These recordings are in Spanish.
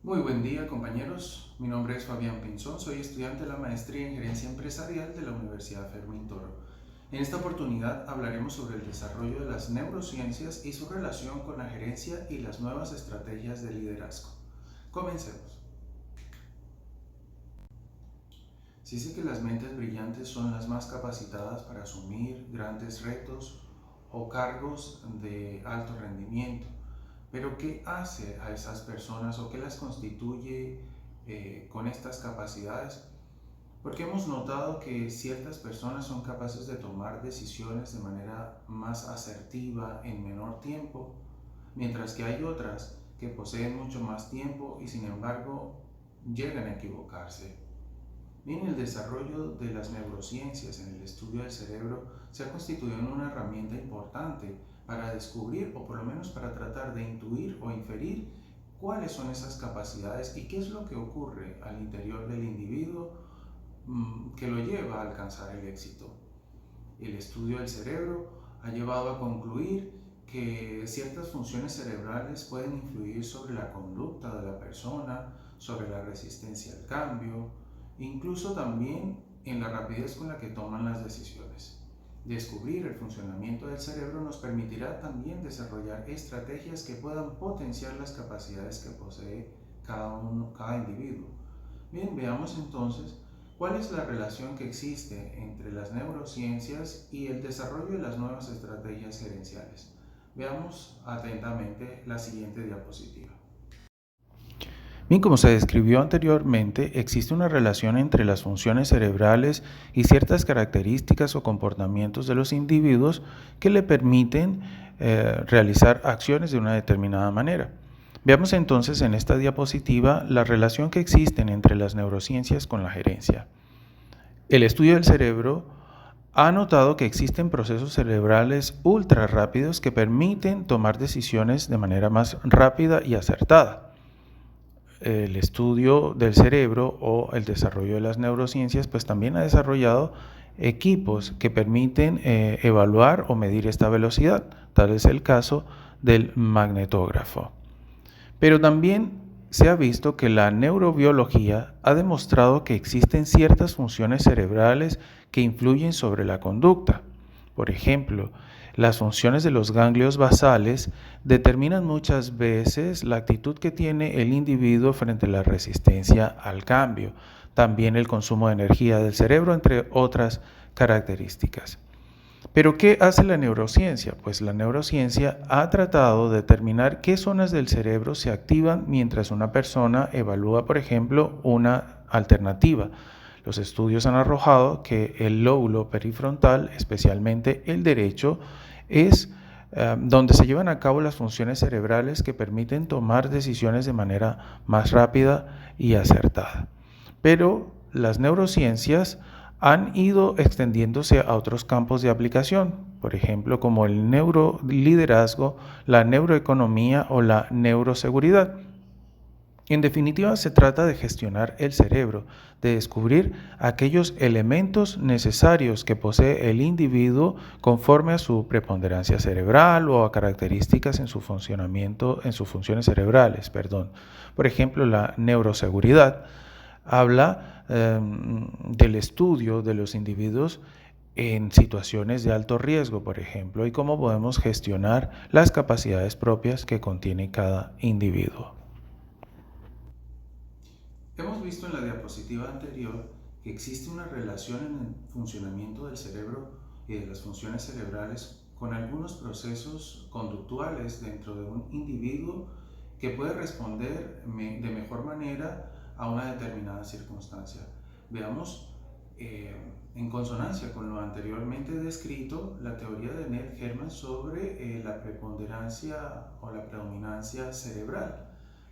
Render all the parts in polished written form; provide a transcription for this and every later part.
Muy buen día, compañeros. Mi nombre es Fabián Pinzón, soy estudiante de la maestría en Gerencia Empresarial de la Universidad Fermín Toro. En esta oportunidad hablaremos sobre el desarrollo de las neurociencias y su relación con la gerencia y las nuevas estrategias de liderazgo. Comencemos. Se dice que las mentes brillantes son las más capacitadas para asumir grandes retos o cargos de alto rendimiento. Pero ¿qué hace a esas personas o qué las constituye con estas capacidades? Porque hemos notado que ciertas personas son capaces de tomar decisiones de manera más asertiva en menor tiempo, mientras que hay otras que poseen mucho más tiempo y sin embargo llegan a equivocarse. Bien, el desarrollo de las neurociencias en el estudio del cerebro se ha constituido en una herramienta importante para descubrir o por lo menos para tratar de intuir o inferir cuáles son esas capacidades y qué es lo que ocurre al interior del individuo que lo lleva a alcanzar el éxito. El estudio del cerebro ha llevado a concluir que ciertas funciones cerebrales pueden influir sobre la conducta de la persona, sobre la resistencia al cambio, incluso también en la rapidez con la que toman las decisiones. Descubrir el funcionamiento del cerebro nos permitirá también desarrollar estrategias que puedan potenciar las capacidades que posee cada individuo. Bien, veamos entonces cuál es la relación que existe entre las neurociencias y el desarrollo de las nuevas estrategias gerenciales. Veamos atentamente la siguiente diapositiva. Bien, como se describió anteriormente, existe una relación entre las funciones cerebrales y ciertas características o comportamientos de los individuos que le permiten realizar acciones de una determinada manera. Veamos entonces en esta diapositiva la relación que existe entre las neurociencias con la gerencia. El estudio del cerebro ha notado que existen procesos cerebrales ultra rápidos que permiten tomar decisiones de manera más rápida y acertada. El estudio del cerebro o el desarrollo de las neurociencias pues también ha desarrollado equipos que permiten evaluar o medir esta velocidad. Tal es el caso del magnetógrafo. Pero también se ha visto que la neurobiología ha demostrado que existen ciertas funciones cerebrales que influyen sobre la conducta. Por ejemplo, las funciones de los ganglios basales determinan muchas veces la actitud que tiene el individuo frente a la resistencia al cambio, también el consumo de energía del cerebro, entre otras características. ¿Pero qué hace la neurociencia? Pues la neurociencia ha tratado de determinar qué zonas del cerebro se activan mientras una persona evalúa, por ejemplo, una alternativa. Los estudios han arrojado que el lóbulo perifrontal, especialmente el derecho, es donde se llevan a cabo las funciones cerebrales que permiten tomar decisiones de manera más rápida y acertada. Pero las neurociencias han ido extendiéndose a otros campos de aplicación, por ejemplo, como el neuroliderazgo, la neuroeconomía o la neuroseguridad. En definitiva, se trata de gestionar el cerebro, de descubrir aquellos elementos necesarios que posee el individuo conforme a su preponderancia cerebral o a características en su funcionamiento, en sus funciones cerebrales, perdón. Por ejemplo, la neuroseguridad habla del estudio de los individuos en situaciones de alto riesgo, por ejemplo, y cómo podemos gestionar las capacidades propias que contiene cada individuo. Hemos visto en la diapositiva anterior que existe una relación en el funcionamiento del cerebro y de las funciones cerebrales con algunos procesos conductuales dentro de un individuo que puede responder de mejor manera a una determinada circunstancia. Veamos en consonancia con lo anteriormente descrito la teoría de Ned Herman sobre la preponderancia o la predominancia cerebral.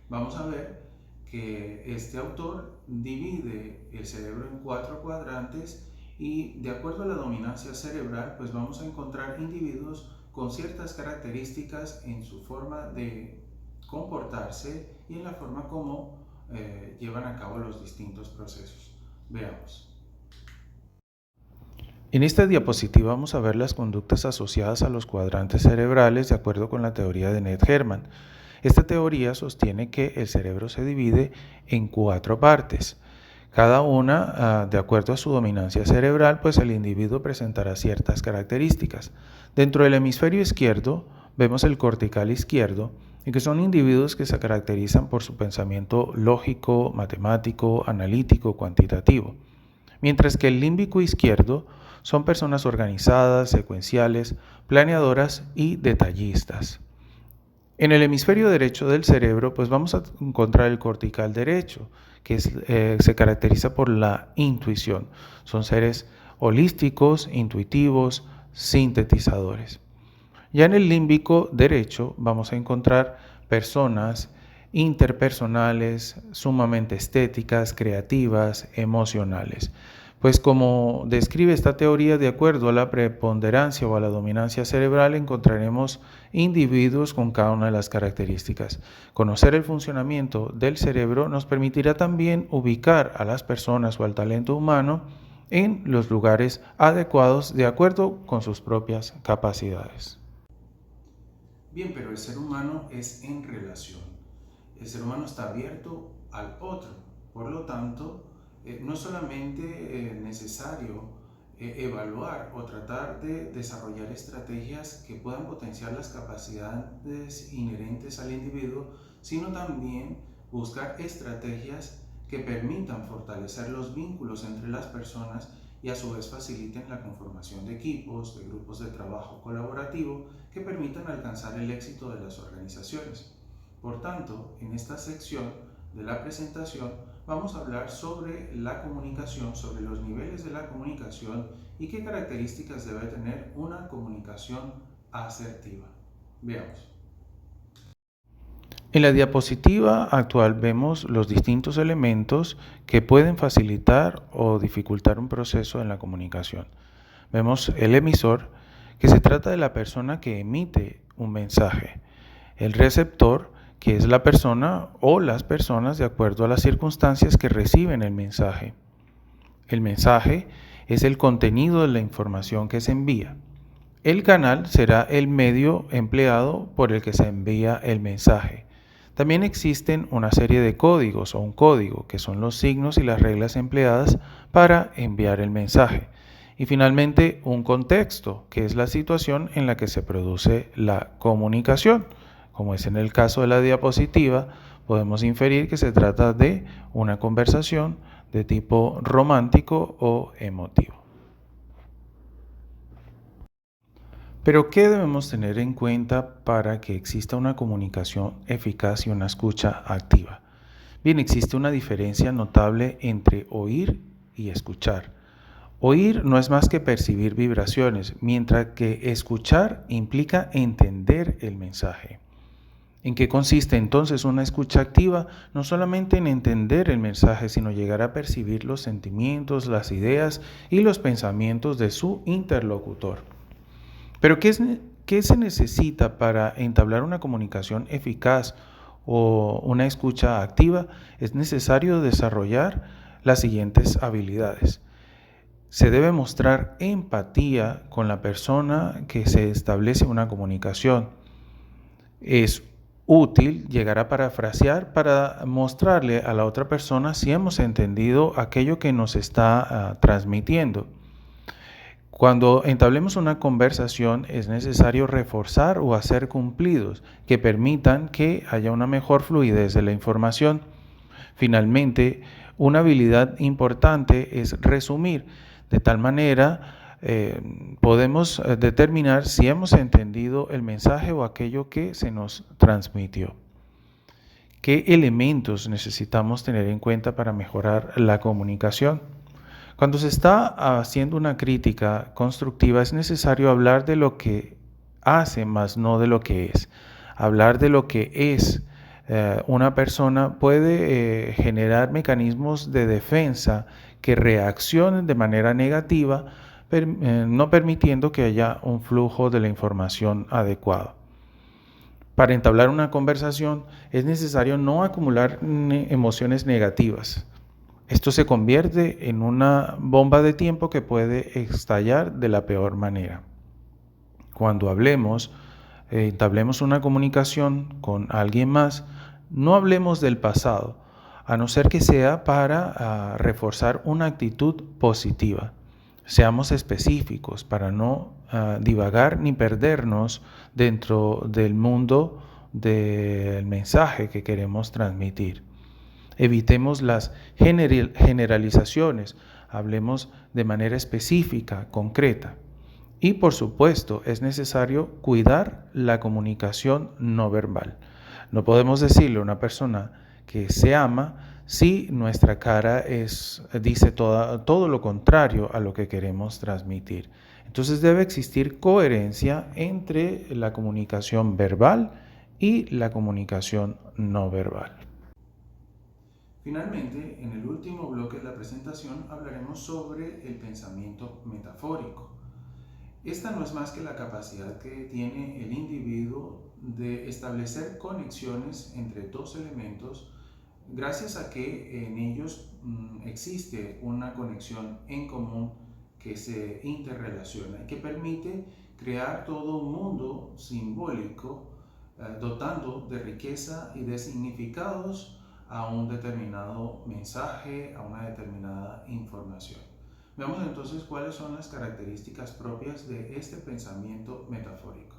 Vamos a ver que este autor divide el cerebro en 4 cuadrantes y de acuerdo a la dominancia cerebral pues vamos a encontrar individuos con ciertas características en su forma de comportarse y en la forma como llevan a cabo los distintos procesos. Veamos. En esta diapositiva vamos a ver las conductas asociadas a los cuadrantes cerebrales de acuerdo con la teoría de Ned Herman. Esta teoría sostiene que el cerebro se divide en 4 partes. Cada una, de acuerdo a su dominancia cerebral, pues el individuo presentará ciertas características. Dentro del hemisferio izquierdo vemos el cortical izquierdo, y que son individuos que se caracterizan por su pensamiento lógico, matemático, analítico, cuantitativo. Mientras que el límbico izquierdo son personas organizadas, secuenciales, planeadoras y detallistas. En el hemisferio derecho del cerebro, pues vamos a encontrar el cortical derecho, que se caracteriza por la intuición. Son seres holísticos, intuitivos, sintetizadores. Ya en el límbico derecho vamos a encontrar personas interpersonales, sumamente estéticas, creativas, emocionales. Pues como describe esta teoría, de acuerdo a la preponderancia o a la dominancia cerebral, encontraremos individuos con cada una de las características. Conocer el funcionamiento del cerebro nos permitirá también ubicar a las personas o al talento humano en los lugares adecuados de acuerdo con sus propias capacidades. Bien, pero el ser humano es en relación. El ser humano está abierto al otro. Por lo tanto, no es solamente necesario evaluar o tratar de desarrollar estrategias que puedan potenciar las capacidades inherentes al individuo, sino también buscar estrategias que permitan fortalecer los vínculos entre las personas y a su vez faciliten la conformación de equipos, de grupos de trabajo colaborativo que permitan alcanzar el éxito de las organizaciones. Por tanto, en esta sección de la presentación vamos a hablar sobre la comunicación, sobre los niveles de la comunicación y qué características debe tener una comunicación asertiva. Veamos. En la diapositiva actual vemos los distintos elementos que pueden facilitar o dificultar un proceso en la comunicación. Vemos el emisor, que se trata de la persona que emite un mensaje. El receptor, que es la persona o las personas de acuerdo a las circunstancias que reciben el mensaje. El mensaje es el contenido de la información que se envía. El canal será el medio empleado por el que se envía el mensaje. También existen una serie de códigos o un código, que son los signos y las reglas empleadas para enviar el mensaje. Y finalmente, un contexto, que es la situación en la que se produce la comunicación. Como es en el caso de la diapositiva, podemos inferir que se trata de una conversación de tipo romántico o emotivo. Pero, ¿qué debemos tener en cuenta para que exista una comunicación eficaz y una escucha activa? Bien, existe una diferencia notable entre oír y escuchar. Oír no es más que percibir vibraciones, mientras que escuchar implica entender el mensaje. ¿En qué consiste entonces una escucha activa? No solamente en entender el mensaje, sino llegar a percibir los sentimientos, las ideas y los pensamientos de su interlocutor. Pero ¿qué se necesita para entablar una comunicación eficaz o una escucha activa? Es necesario desarrollar las siguientes habilidades. Se debe mostrar empatía con la persona que se establece una comunicación. Es útil llegar a parafrasear para mostrarle a la otra persona si hemos entendido aquello que nos está transmitiendo. Cuando entablemos una conversación es necesario reforzar o hacer cumplidos que permitan que haya una mejor fluidez de la información. Finalmente, una habilidad importante es resumir. De tal manera podemos determinar si hemos entendido el mensaje o aquello que se nos transmitió. ¿Qué elementos necesitamos tener en cuenta para mejorar la comunicación? Cuando se está haciendo una crítica constructiva es necesario hablar de lo que hace, más no de lo que es. Hablar de lo que es una persona puede generar mecanismos de defensa que reaccionen de manera negativa, no permitiendo que haya un flujo de la información adecuado. Para entablar una conversación es necesario no acumular emociones negativas. Esto se convierte en una bomba de tiempo que puede estallar de la peor manera. Cuando hablemos, entablemos una comunicación con alguien más, no hablemos del pasado, a no ser que sea para reforzar una actitud positiva. Seamos específicos para no divagar ni perdernos dentro del mundo del mensaje que queremos transmitir. Evitemos las generalizaciones, hablemos de manera específica, concreta. Y por supuesto, es necesario cuidar la comunicación no verbal. No podemos decirle a una persona que se ama si nuestra cara dice todo lo contrario a lo que queremos transmitir. Entonces debe existir coherencia entre la comunicación verbal y la comunicación no verbal. Finalmente, en el último bloque de la presentación hablaremos sobre el pensamiento metafórico. Esta no es más que la capacidad que tiene el individuo de establecer conexiones entre dos elementos gracias a que en ellos existe una conexión en común que se interrelaciona y que permite crear todo un mundo simbólico dotando de riqueza y de significados a un determinado mensaje, a una determinada información. Veamos entonces cuáles son las características propias de este pensamiento metafórico.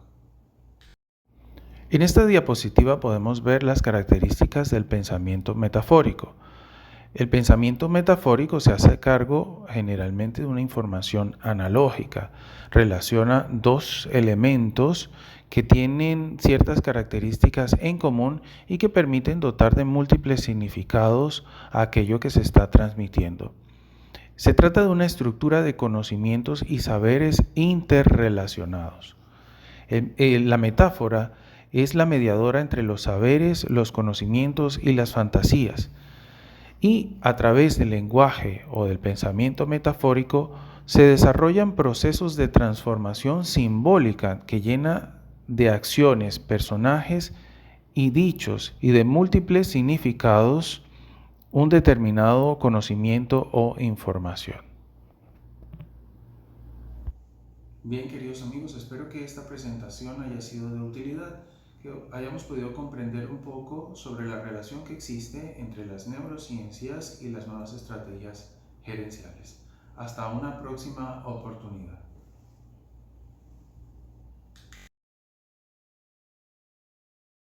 En esta diapositiva podemos ver las características del pensamiento metafórico. El pensamiento metafórico se hace cargo generalmente de una información analógica. Relaciona dos elementos que tienen ciertas características en común y que permiten dotar de múltiples significados a aquello que se está transmitiendo. Se trata de una estructura de conocimientos y saberes interrelacionados. La metáfora es la mediadora entre los saberes, los conocimientos y las fantasías. Y a través del lenguaje o del pensamiento metafórico se desarrollan procesos de transformación simbólica que llena de acciones, personajes y dichos y de múltiples significados un determinado conocimiento o información. Bien, queridos amigos, espero que esta presentación haya sido de utilidad, que hayamos podido comprender un poco sobre la relación que existe entre las neurociencias y las nuevas estrategias gerenciales. Hasta una próxima oportunidad.